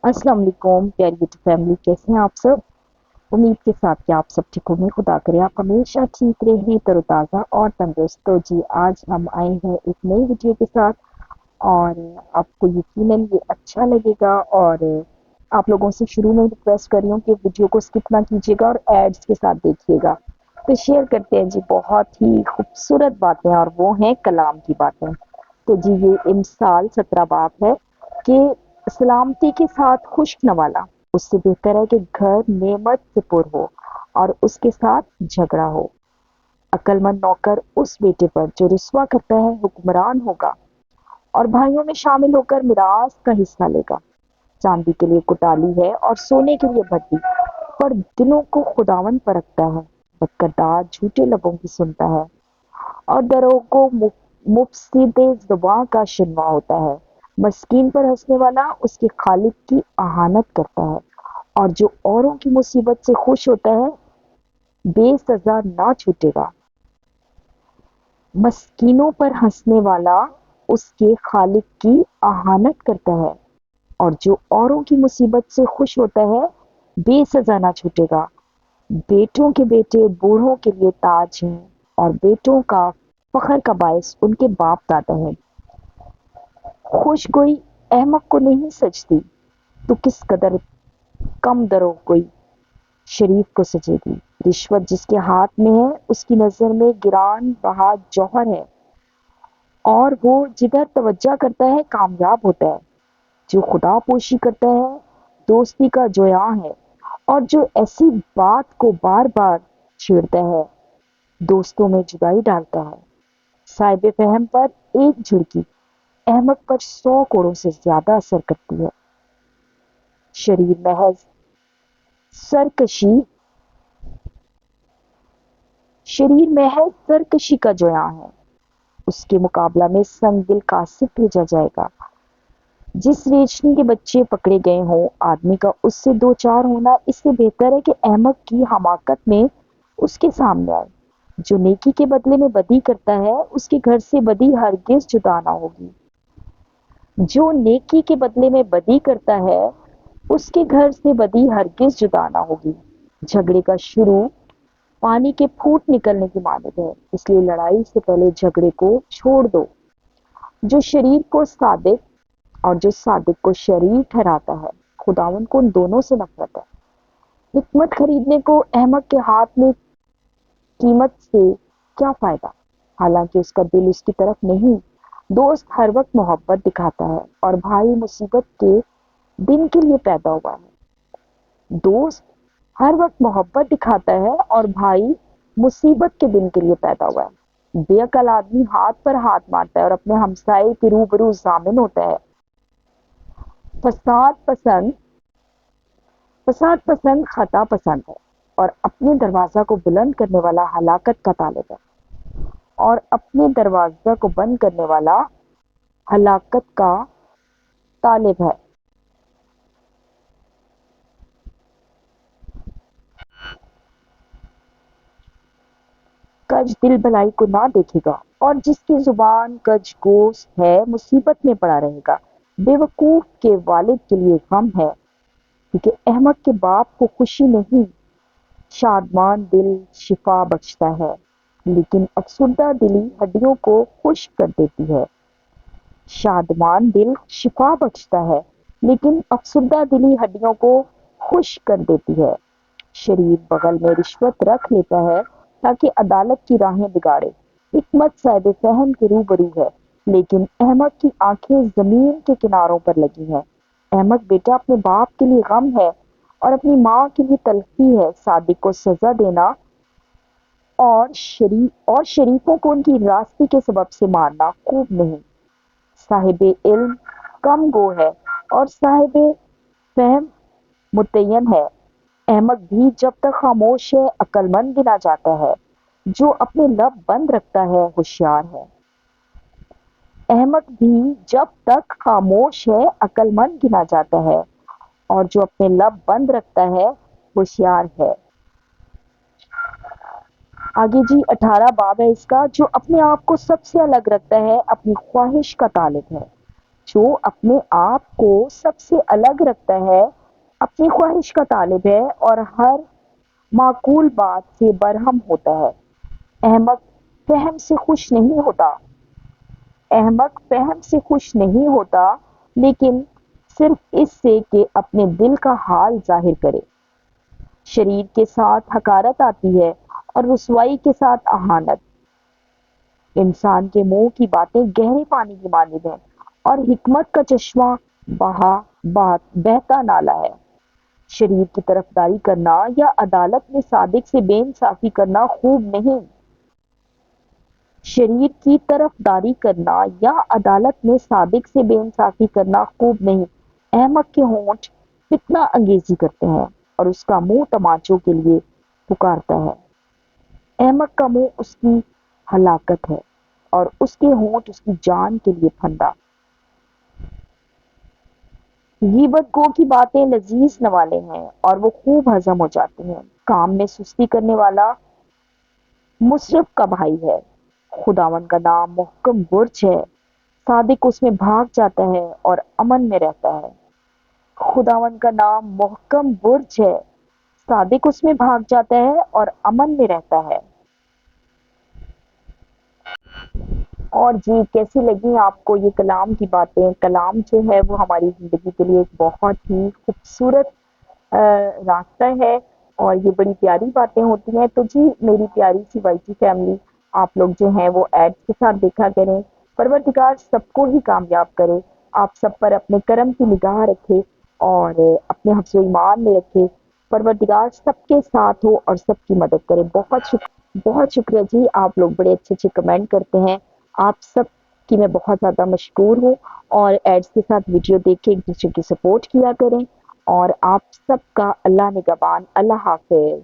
अस्सलाम वालेकुम प्यारी यूट्यूब फैमिली, कैसे हैं आप सब। उम्मीद के साथ कि आप सब ठीक होंगे। खुदा करे आप हमेशा ठीक रहें, तरोताज़ा और तंदुरुस्त। तो जी, आज हम आए हैं एक नई वीडियो के साथ और आपको यकीनन ये अच्छा लगेगा। और आप लोगों से शुरू में रिक्वेस्ट कर रही हूँ कि वीडियो को स्किप ना कीजिएगा और एड्स के साथ देखिएगा। तो शेयर करते हैं जी बहुत ही खूबसूरत बातें, और वो हैं कलाम की बातें। तो जी, ये इमसाल 17 बाब है कि सलामती के साथ खुश्क नवाला उससे बेहतर है कि घर नेमत से पुर हो और उसके साथ झगड़ा हो। अक्लमंद नौकर उस बेटे पर जो रुस्वा करता है हुक्मरान होगा और भाइयों में शामिल होकर मिरास का हिस्सा लेगा। चांदी के लिए कुटाली है और सोने के लिए भट्टी, पर दिलों को खुदावन परखता है। बदकरदार झूठे लबों की सुनता है और दरों को मुफसिदे ज़ुबां का शिनवा होता है। मस्कीन पर हंसने वाला उसके खालिक की आहानत करता है, और जो औरों की मुसीबत से खुश होता है बेसजा ना छूटेगा। मस्कीनों पर हंसने वाला उसके खालिक की आहानत करता है, और जो औरों की मुसीबत से खुश होता है बेसजा ना छूटेगा। बेटों के बेटे बूढ़ों के लिए ताज हैं, और बेटों का फखर का बायस उनके बाप दादा है। खुशगोई अहमक को नहीं सजती, तो किस कदर कम दरों कोई शरीफ को सजेगी। रिश्वत जिसके हाथ में है उसकी नजर में गिरान बहा जौहर है, और वो जिधर तवज्जा करता है कामयाब होता है। जो खुदा पोशी करता है दोस्ती का जोयां है, और जो ऐसी बात को बार बार छेड़ता है दोस्तों में जुदाई डालता है। साहिब फहम पर एक झिड़की अहमक पर 100 कोड़ों से ज्यादा असर करती है। शरीर महज सरकशी शरीर महज सरकशी का जोया है, उसके मुकाबला में संग दिल कासिफ भेजा जाएगा। जिस रेशनी के बच्चे पकड़े गए हों आदमी का उससे दो चार होना इससे बेहतर है कि अहमक की हमाकत में उसके सामने आए। जो नेकी के बदले में बदी करता है उसके घर से बदी हरगिज जुदा ना होगी। जो नेकी के बदले में बदी करता है उसके घर से बदी हरगिज जुदा ना होगी। झगड़े का शुरू पानी के फूट निकलने की मानद है, इसलिए लड़ाई से पहले झगड़े को छोड़ दो। जो शरीर को सादिक और जो सादिक को शरीर ठहराता है खुदावन को उन दोनों से नफरत है। हिकमत खरीदने को अहमक के हाथ में कीमत से क्या फायदा, हालांकि उसका दिल उसकी तरफ नहीं। दोस्त हर वक्त मोहब्बत दिखाता है और भाई मुसीबत के दिन के लिए पैदा हुआ है। दोस्त हर वक्त मोहब्बत दिखाता है और भाई मुसीबत के दिन के लिए पैदा हुआ है। बेअकल आदमी हाथ पर हाथ मारता है और अपने हमसाए के रूबरू जामिन होता है। फसाद पसंद फसाद पसंद खता पसंद है, और अपने दरवाजा को बुलंद करने वाला हलाकत का तालिब है, और अपने दरवाजा को बंद करने वाला हलाकत का तालिब है। कज दिल भलाई को ना देखेगा, और जिसकी जुबान कज गोश है मुसीबत में पड़ा रहेगा। बेवकूफ के वालिद के लिए गम है, क्योंकि अहमक के बाप को खुशी नहीं। शादमान दिल शिफा बख्शता है, लेकिन अफसुर्दा दिली हड्डियों को खुश कर देती है। शादमान दिल शिफा बख्शता है, लेकिन अफसुर्दा दिली हड्डियों को खुश कर देती है। शरीर बगल में रिश्वत रख लेता है ताकि अदालत की राहें बिगाड़े। हिकमत साहिब फहम के रूबरू है, लेकिन अहमक की आंखें जमीन के किनारों पर लगी हैं। अहमक बेटा अपने बाप के लिए गम है और अपनी माँ के लिए तलखी है। सादिक को सजा देना और शरीफों को उनकी रास्ते के सबब से मारना खूब नहीं। साहिब इल्म कम गो है और साहिब फहम मुतय्यन है। अहमक भी जब तक खामोश है अक्लमंद गिना जाता है, जो अपने लब बंद रखता है होशियार है। अहमक भी जब तक खामोश है अक्लमंद गिना जाता है, और जो अपने लब बंद रखता है होशियार है। आगे जी 18 बाब है इसका। जो अपने आप को सबसे अलग रखता है अपनी ख्वाहिश का तालिब है। जो अपने आप को सबसे अलग रखता है, अपनी ख्वाहिश का तालिब है और हर माकूल बात से बरहम होता है। अहमक फहम से खुश नहीं होता अहमक फहम से खुश नहीं होता, लेकिन सिर्फ इससे कि अपने दिल का हाल जाहिर करे। शरीर के साथ हकारत आती है और रुसवाई के साथ अहानत। इंसान के मुंह की बातें गहरे पानी की मानिंद हैं और हिकमत का चश्मा बहता नाला है। शरीर की तरफदारी करना या अदालत में सादिक से बेइंसाफी करना खूब नहीं। शरीर की तरफदारी करना या अदालत में सादिक से बेइंसाफी करना खूब नहीं। अहमक के होंठ फितना अंगेजी करते हैं और उसका मुंह तमाचों के लिए पुकारता है। अहमक का मुंह उसकी हलाकत है और उसके होंठ उसकी जान के लिए फंदा। गीबत गो की बातें लजीज नवाले हैं और वो खूब हजम हो जाती हैं। काम में सुस्ती करने वाला मुसरफ का भाई है। खुदावन का नाम मुहकम बुर्ज है, सादिक उसमें भाग जाता है और अमन में रहता है। खुदावन का नाम मुहकम बुर्ज है, सादिक उसमें भाग जाता है और अमन में रहता है। और जी, कैसी लगी आपको ये कलाम की बातें? कलाम जो है वो हमारी ज़िंदगी के लिए एक बहुत ही खूबसूरत रास्ता है और ये बड़ी प्यारी बातें होती हैं। तो जी, मेरी प्यारी सी वाईटी फैमिली, आप लोग जो हैं वो एड्स के साथ देखा करें। परवरदिगार सबको ही कामयाब करे, आप सब पर अपने करम की निगाह रखे और अपने हिफ्ज़ ईमान में रखे। परवरदिगार सबके साथ हो और सबकी मदद करे। बहुत शुक्रिया जी, आप लोग बड़े अच्छे कमेंट करते हैं। आप सब की मैं बहुत ज़्यादा मशकूर हूँ और एड्स के साथ वीडियो देख के एक दूसरे की सपोर्ट किया करें और आप सबका अल्लाह निगहबान। अल्लाह हाफ़िज़।